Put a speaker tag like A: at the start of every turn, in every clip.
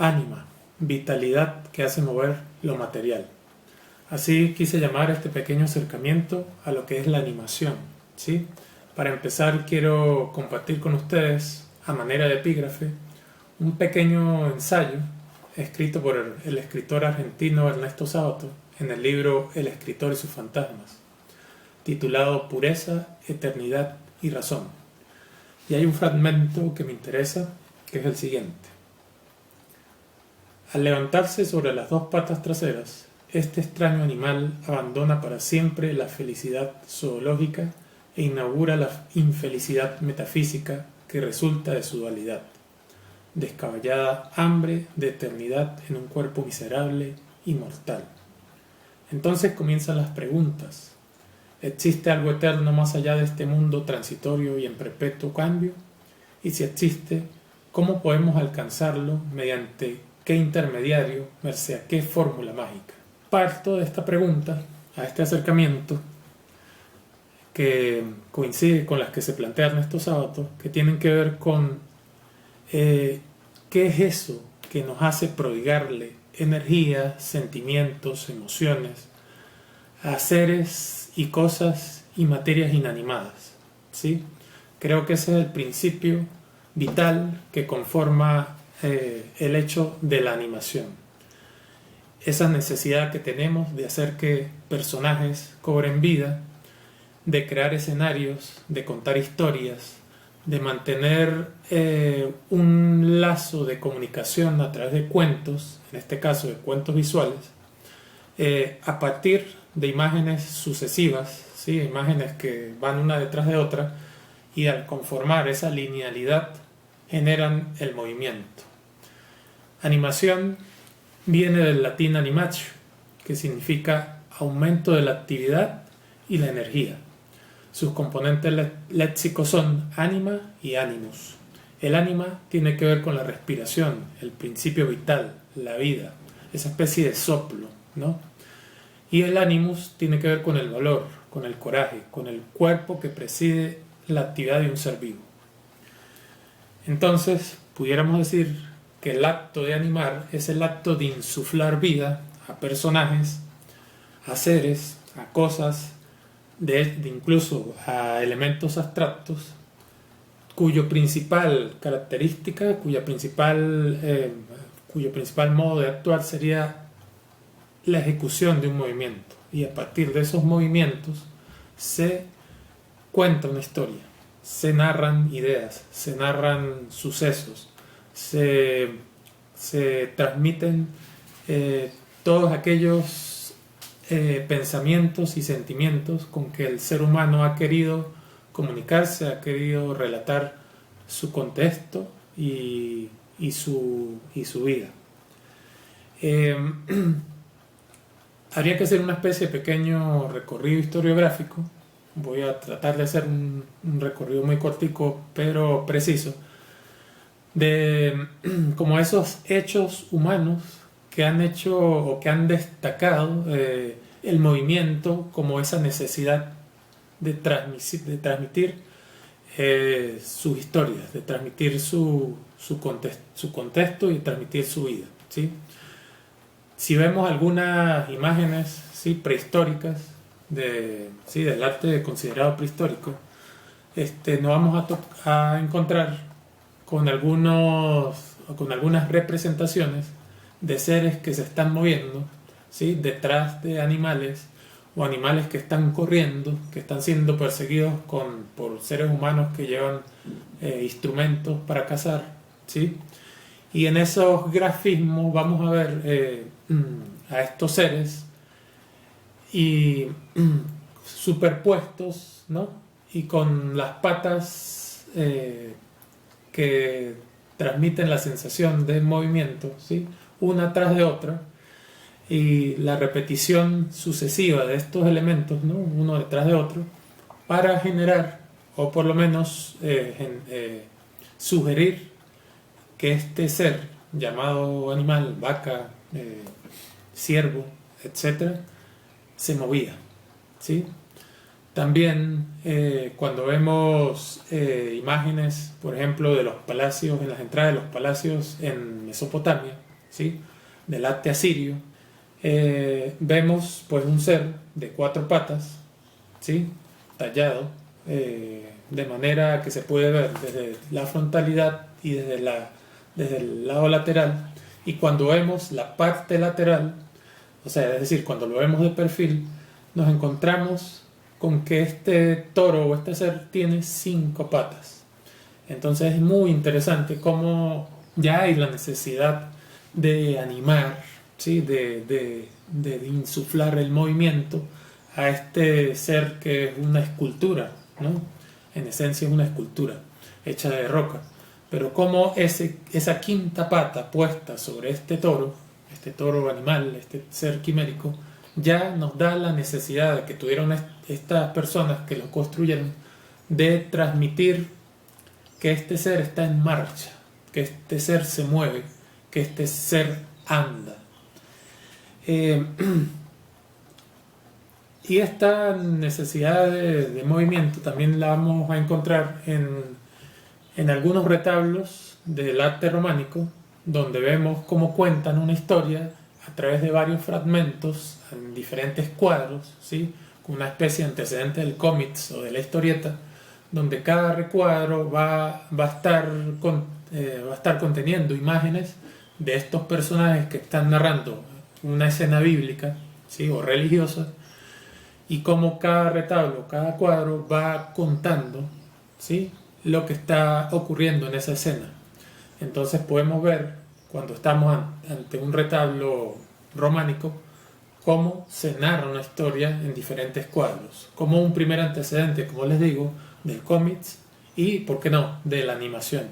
A: ánima, vitalidad que hace mover lo material. Así quise llamar este pequeño acercamiento a lo que es la animación, ¿sí? Para empezar, quiero compartir con ustedes, a manera de epígrafe, un pequeño ensayo escrito por el escritor argentino Ernesto Sábato en el libro El escritor y sus fantasmas, titulado Pureza, Eternidad y Razón. Y hay un fragmento que me interesa, que es el siguiente. Al levantarse sobre las dos patas traseras, este extraño animal abandona para siempre la felicidad zoológica e inaugura la infelicidad metafísica que resulta de su dualidad. Descabellada hambre de eternidad en un cuerpo miserable y mortal. Entonces comienzan las preguntas. ¿Existe algo eterno más allá de este mundo transitorio y en perpetuo cambio? Y si existe, ¿cómo podemos alcanzarlo? ¿Mediante qué intermediario? ¿Merced a qué fórmula mágica? Parto de esta pregunta, a este acercamiento, que coincide con las que se plantea Ernesto Sábato, que tienen que ver con qué es eso que nos hace prodigarle energía, sentimientos, emociones a seres y cosas y materias inanimadas, ¿sí? Creo que ese es el principio vital que conforma el hecho de la animación. Esa necesidad que tenemos de hacer que personajes cobren vida, de crear escenarios, de contar historias, de mantener un lazo de comunicación a través de cuentos, en este caso de cuentos visuales, a partir de imágenes sucesivas, ¿sí? Imágenes que van una detrás de otra, y al conformar esa linealidad generan el movimiento. Animación viene del latín animatio, que significa aumento de la actividad y la energía. Sus componentes léxicos son ánima y animus. El ánima tiene que ver con la respiración, el principio vital, la vida, esa especie de soplo, ¿no? Y el animus tiene que ver con el valor, con el coraje, con el cuerpo que preside la actividad de un ser vivo. Entonces, pudiéramos decir que el acto de animar es el acto de insuflar vida a personajes, a seres, a cosas, de incluso a elementos abstractos, cuyo principal característica, cuyo principal modo de actuar sería la ejecución de un movimiento. Y a partir de esos movimientos se cuenta una historia, se narran ideas, se narran sucesos, se transmiten todos aquellos pensamientos y sentimientos con que el ser humano ha querido comunicarse, ha querido relatar su contexto y su vida. Habría que hacer una especie de pequeño recorrido historiográfico. Voy a tratar de hacer un recorrido muy cortico pero preciso de como esos hechos humanos que han hecho o que han destacado el movimiento como esa necesidad de transmitir sus historias, de transmitir su contexto y transmitir su vida, ¿sí? Si vemos algunas imágenes, ¿sí?, prehistóricas del arte considerado prehistórico, nos vamos a encontrar con algunas representaciones de seres que se están moviendo, ¿sí?, detrás de animales, o animales que están corriendo, que están siendo perseguidos por seres humanos que llevan instrumentos para cazar, ¿sí? Y en esos grafismos vamos a ver a estos seres y superpuestos, ¿no?, y con las patas que transmiten la sensación de movimiento, ¿sí?, una tras de otra, y la repetición sucesiva de estos elementos, ¿no?, uno detrás de otro, para generar, o por lo menos sugerir que este ser llamado animal, vaca, ciervo, etc., se movía, ¿sí? También cuando vemos imágenes, por ejemplo, de los palacios, en las entradas de los palacios en Mesopotamia, ¿sí? Del arte asirio, vemos pues un ser de 4 patas, ¿sí? Tallado, de manera que se puede ver desde la frontalidad y desde el lado lateral. Y cuando vemos la parte lateral, o sea, es decir, cuando lo vemos de perfil, nos encontramos con que este toro o este ser tiene 5 patas. Entonces es muy interesante cómo ya hay la necesidad de animar, ¿sí? de insuflar el movimiento a este ser que es una escultura, ¿no? En esencia es una escultura hecha de roca. Pero cómo esa 5ª pata puesta sobre este toro animal, este ser quimérico, ya nos da la necesidad de que tuvieron estas personas que lo construyeron de transmitir que este ser está en marcha, que este ser se mueve, que este ser anda. Y esta necesidad de movimiento también la vamos a encontrar en algunos retablos del arte románico, donde vemos cómo cuentan una historia a través de varios fragmentos en diferentes cuadros, ¿sí? Con una especie de antecedente del cómics o de la historieta, donde cada recuadro va a estar conteniendo imágenes de estos personajes que están narrando una escena bíblica, ¿sí? O religiosa, y cómo cada retablo, cada cuadro va contando, ¿sí? Lo que está ocurriendo en esa escena. Entonces podemos ver, cuando estamos ante un retablo románico, cómo se narra una historia en diferentes cuadros, como un primer antecedente, como les digo, del cómics y, ¿por qué no?, de la animación.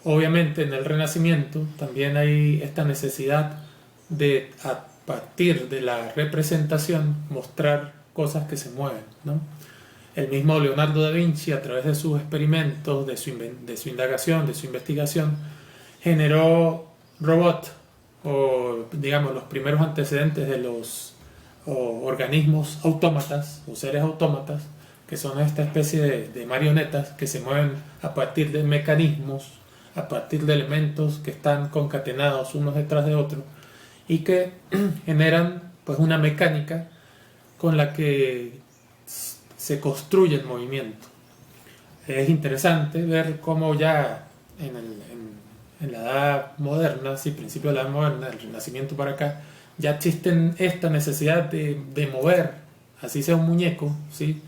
A: Obviamente en el Renacimiento también hay esta necesidad de, a partir de la representación, mostrar cosas que se mueven, ¿no? El mismo Leonardo da Vinci, a través de sus experimentos, de su indagación, de su investigación, generó robots, o digamos los primeros antecedentes de los organismos autómatas o seres autómatas, que son esta especie de marionetas que se mueven a partir de mecanismos, a partir de elementos que están concatenados unos detrás de otros y que generan pues una mecánica con la que se construye el movimiento. Es interesante ver cómo ya en la edad moderna, sí, principio de la edad moderna, del Renacimiento para acá, ya existen esta necesidad de mover, así sea un muñeco, ¿sí?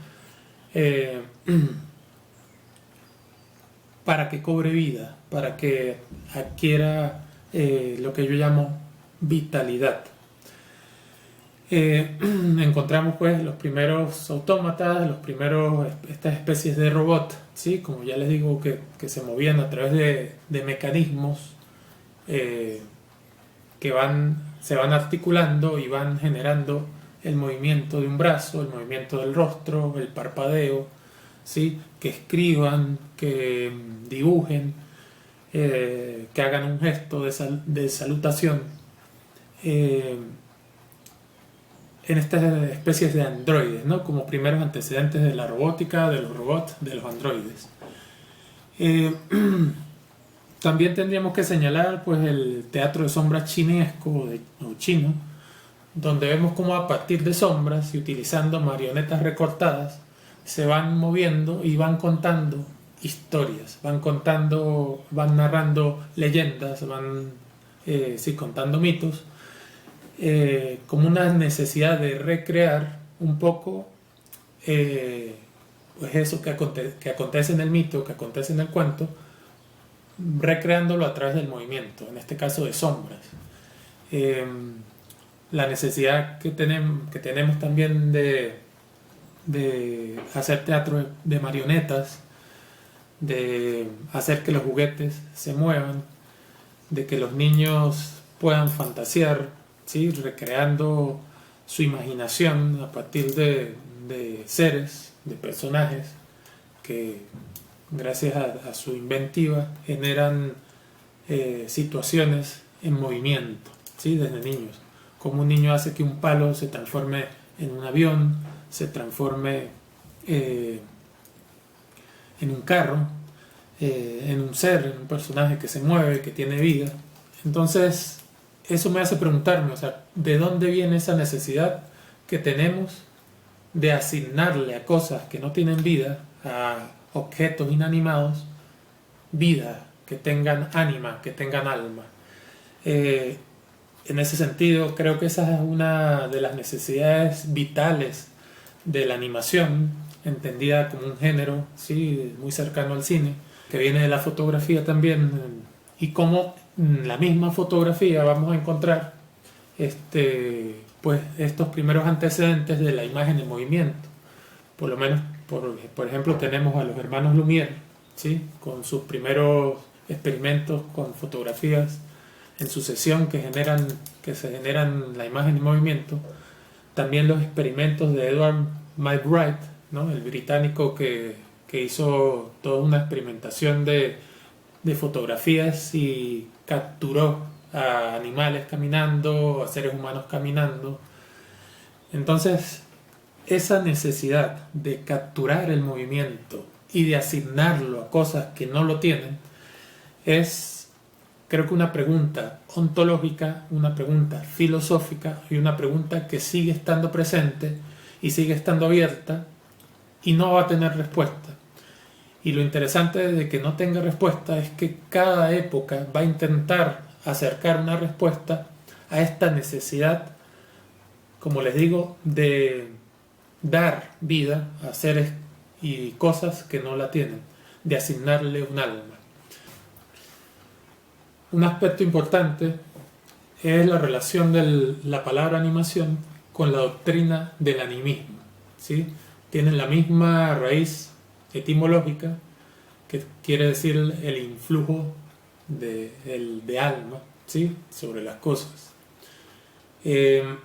A: Para que cobre vida, para que adquiera lo que yo llamo vitalidad. Encontramos pues los primeros autómatas, estas especies de robot, ¿sí? Como ya les digo, que se movían a través de mecanismos que se van articulando y van generando el movimiento de un brazo, el movimiento del rostro, el parpadeo, ¿sí? Que escriban, que dibujen, que hagan un gesto de salutación. En estas especies de androides, ¿no? Como primeros antecedentes de la robótica, de los robots, de los androides. También tendríamos que señalar pues, el teatro de sombras chinesco o chino, donde vemos cómo a partir de sombras y utilizando marionetas recortadas se van moviendo y van contando historias, van narrando leyendas, van contando mitos, como una necesidad de recrear un poco pues eso que acontece en el mito, que acontece en el cuento, recreándolo a través del movimiento, en este caso de sombras. La necesidad que tenemos también de hacer teatro de marionetas, de hacer que los juguetes se muevan, de que los niños puedan fantasear, ¿sí? Recreando su imaginación a partir de seres, de personajes que gracias a su inventiva generan situaciones en movimiento, ¿sí? Desde niños. Como un niño hace que un palo se transforme en un avión, se transforme en un carro. en un ser, en un personaje que se mueve, que tiene vida. Entonces, eso me hace preguntarme, o sea, ¿de dónde viene esa necesidad que tenemos de asignarle a cosas que no tienen vida, a objetos inanimados, vida, que tengan ánima, que tengan alma? En ese sentido, creo que esa es una de las necesidades vitales de la animación, entendida como un género, sí, muy cercano al cine, que viene de la fotografía también, y como en la misma fotografía vamos a encontrar pues estos primeros antecedentes de la imagen en movimiento. Por lo menos, por ejemplo, tenemos a los hermanos Lumière, ¿sí?, con sus primeros experimentos con fotografías en sucesión que se generan la imagen en movimiento. También los experimentos de Edward McWright, ¿no?, el británico que hizo toda una experimentación de fotografías y capturó a animales caminando, a seres humanos caminando. Entonces, esa necesidad de capturar el movimiento y de asignarlo a cosas que no lo tienen es, creo que, una pregunta ontológica, una pregunta filosófica y una pregunta que sigue estando presente y sigue estando abierta y no va a tener respuesta. Y lo interesante de que no tenga respuesta es que cada época va a intentar acercar una respuesta a esta necesidad, como les digo, de dar vida a seres y cosas que no la tienen, de asignarle un alma. Un aspecto importante es la relación de la palabra animación con la doctrina del animismo, ¿sí? Tienen la misma raíz etimológica, que quiere decir el influjo de alma, ¿sí?, sobre las cosas. El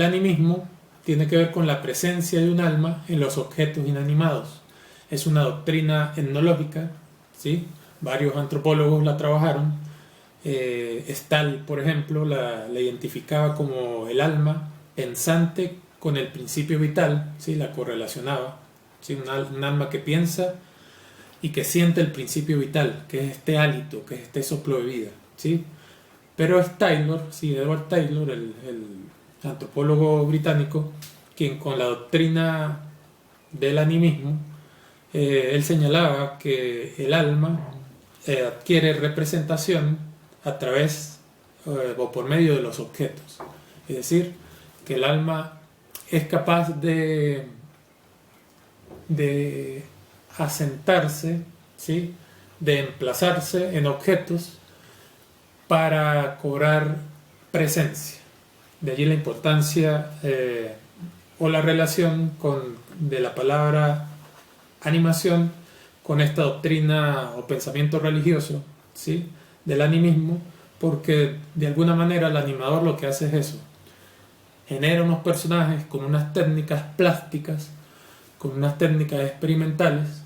A: animismo tiene que ver con la presencia de un alma en los objetos inanimados. Es una doctrina etnológica, ¿sí? Varios antropólogos la trabajaron. Stahl, por ejemplo, la identificaba como el alma pensante con el principio vital, ¿sí?, la correlacionaba, ¿sí?, un alma que piensa y que siente el principio vital, que es este hálito, que es este soplo de vida, ¿sí? Pero es Taylor, sí, Edward Taylor, el antropólogo británico, quien con la doctrina del animismo, él señalaba que el alma adquiere representación a través o por medio de los objetos. Es decir, que el alma es capaz de asentarse, ¿sí?, de emplazarse en objetos para cobrar presencia. De allí la importancia o la relación de la palabra animación con esta doctrina o pensamiento religioso, ¿sí?, del animismo, porque de alguna manera el animador lo que hace es eso: genera unos personajes con unas técnicas plásticas, con unas técnicas experimentales,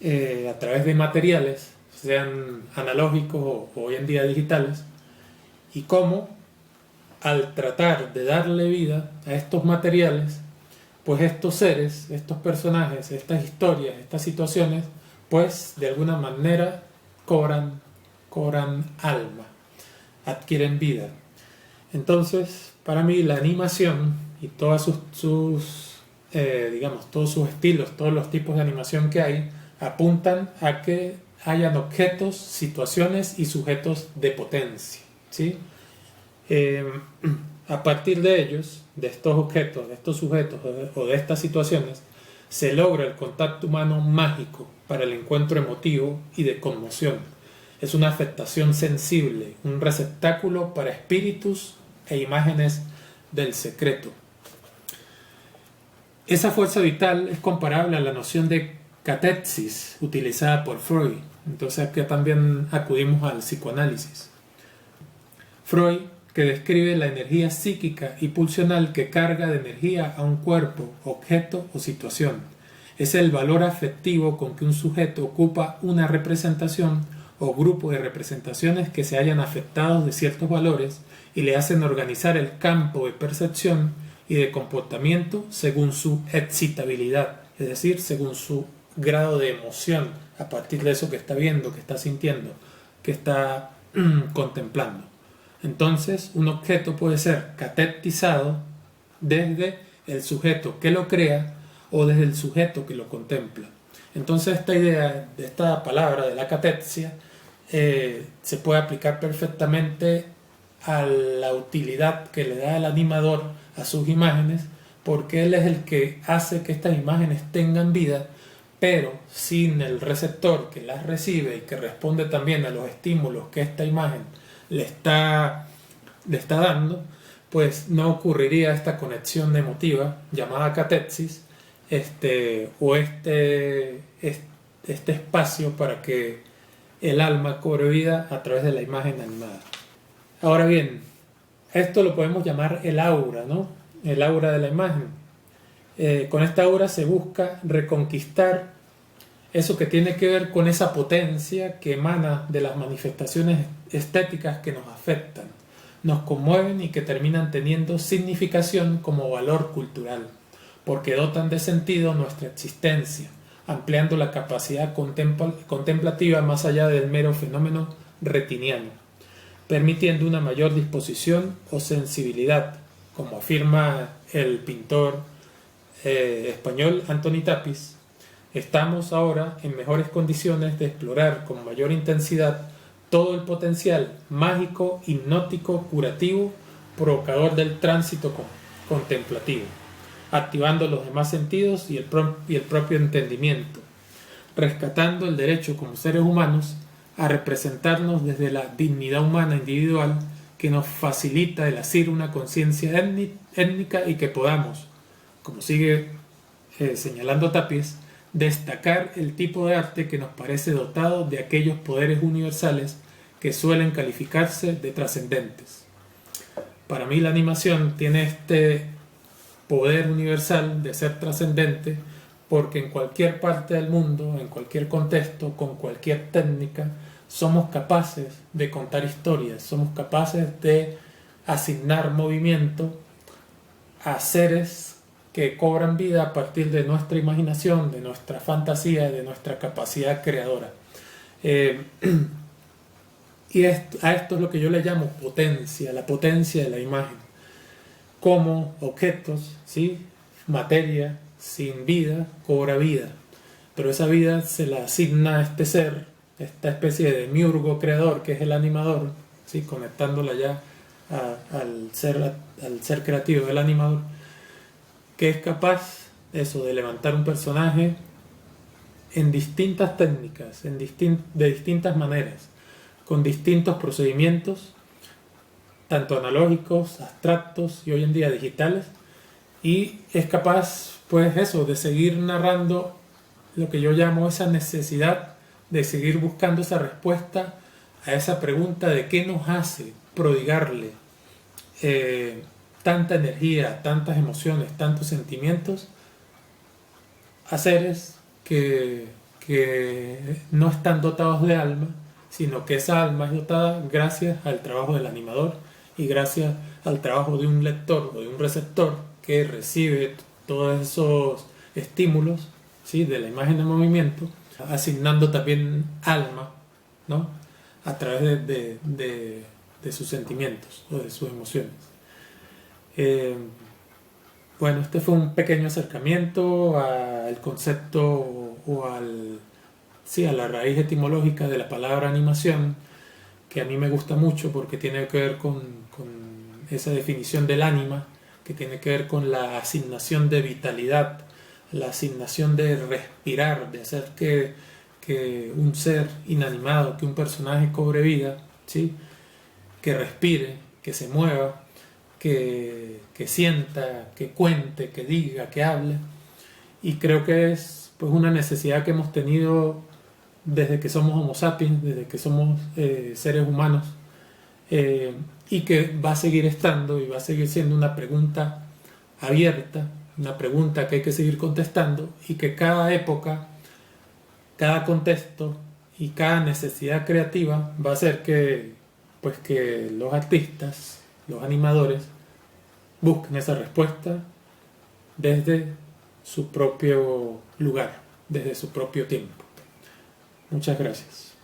A: a través de materiales, sean analógicos o hoy en día digitales, y cómo, al tratar de darle vida a estos materiales, pues estos seres, estos personajes, estas historias, estas situaciones, pues de alguna manera cobran alma, adquieren vida. Entonces, para mí la animación y todas todos sus estilos, todos los tipos de animación que hay, apuntan a que hayan objetos, situaciones y sujetos de potencia, ¿sí? A partir de ellos, de estos objetos, de estos sujetos o de estas situaciones, se logra el contacto humano mágico para el encuentro emotivo y de conmoción. Es una afectación sensible, un receptáculo para espíritus e imágenes del secreto. Esa fuerza vital es comparable a la noción de catexis utilizada por Freud. Entonces aquí también acudimos al psicoanálisis. Freud, que describe la energía psíquica y pulsional que carga de energía a un cuerpo, objeto o situación. Es el valor afectivo con que un sujeto ocupa una representación o grupo de representaciones que se hayan afectados de ciertos valores y le hacen organizar el campo de percepción y de comportamiento según su excitabilidad, es decir, según su grado de emoción a partir de eso que está viendo, que está sintiendo, que está contemplando. Entonces, un objeto puede ser catetizado desde el sujeto que lo crea o desde el sujeto que lo contempla. Entonces, esta idea de esta palabra de la catetzia se puede aplicar perfectamente a la utilidad que le da el animador a sus imágenes, porque él es el que hace que estas imágenes tengan vida, pero sin el receptor que las recibe y que responde también a los estímulos que esta imagen le está dando, pues no ocurriría esta conexión emotiva llamada catexis, o este espacio para que el alma cobre vida a través de la imagen animada. Ahora bien, esto lo podemos llamar el aura, ¿no? El aura de la imagen. Con esta aura se busca reconquistar eso que tiene que ver con esa potencia que emana de las manifestaciones estéticas que nos afectan, nos conmueven y que terminan teniendo significación como valor cultural, porque dotan de sentido nuestra existencia, ampliando la capacidad contemplativa más allá del mero fenómeno retiniano, permitiendo una mayor disposición o sensibilidad, como afirma el pintor español Antoni Tapis. Estamos ahora en mejores condiciones de explorar con mayor intensidad todo el potencial mágico, hipnótico, curativo, provocador del tránsito contemplativo, activando los demás sentidos y el propio entendimiento, rescatando el derecho como seres humanos a representarnos desde la dignidad humana individual que nos facilita el asir una conciencia étnica y que podamos, como sigue señalando Tapis, destacar el tipo de arte que nos parece dotado de aquellos poderes universales que suelen calificarse de trascendentes. Para mí la animación tiene este poder universal de ser trascendente porque en cualquier parte del mundo, en cualquier contexto, con cualquier técnica, somos capaces de contar historias, somos capaces de asignar movimiento a seres que cobran vida a partir de nuestra imaginación, de nuestra fantasía, de nuestra capacidad creadora. Y a esto es lo que yo le llamo potencia, la potencia de la imagen. Como objetos, ¿sí? Materia sin vida cobra vida, pero esa vida se la asigna a este ser, esta especie de demiurgo creador que es el animador, ¿sí? Conectándola ya al ser creativo del animador, que es capaz eso de levantar un personaje en distintas técnicas, de distintas maneras, con distintos procedimientos, tanto analógicos, abstractos y hoy en día digitales, y es capaz, pues eso, de seguir narrando lo que yo llamo esa necesidad de seguir buscando esa respuesta a esa pregunta de qué nos hace prodigarle tanta energía, tantas emociones, tantos sentimientos a seres que no están dotados de alma, sino que esa alma es dotada gracias al trabajo del animador y gracias al trabajo de un lector o de un receptor que recibe todos esos estímulos, ¿sí? De la imagen en movimiento, asignando también alma, ¿no? A través de sus sentimientos o de sus emociones. Bueno, este fue un pequeño acercamiento al concepto o a la raíz etimológica de la palabra animación, que a mí me gusta mucho porque tiene que ver con esa definición del ánima, que tiene que ver con la asignación de vitalidad, la asignación de respirar, de hacer que un ser inanimado, que un personaje cobre vida, ¿sí? Que respire, que se mueva, que sienta, que cuente, que diga, que hable. Y creo que es pues una necesidad que hemos tenido desde que somos Homo sapiens, desde que somos seres humanos, y que va a seguir estando y va a seguir siendo una pregunta abierta, una pregunta que hay que seguir contestando, y que cada época, cada contexto y cada necesidad creativa va a hacer que los artistas, los animadores, busquen esa respuesta desde su propio lugar. desde su propio tiempo. Muchas gracias.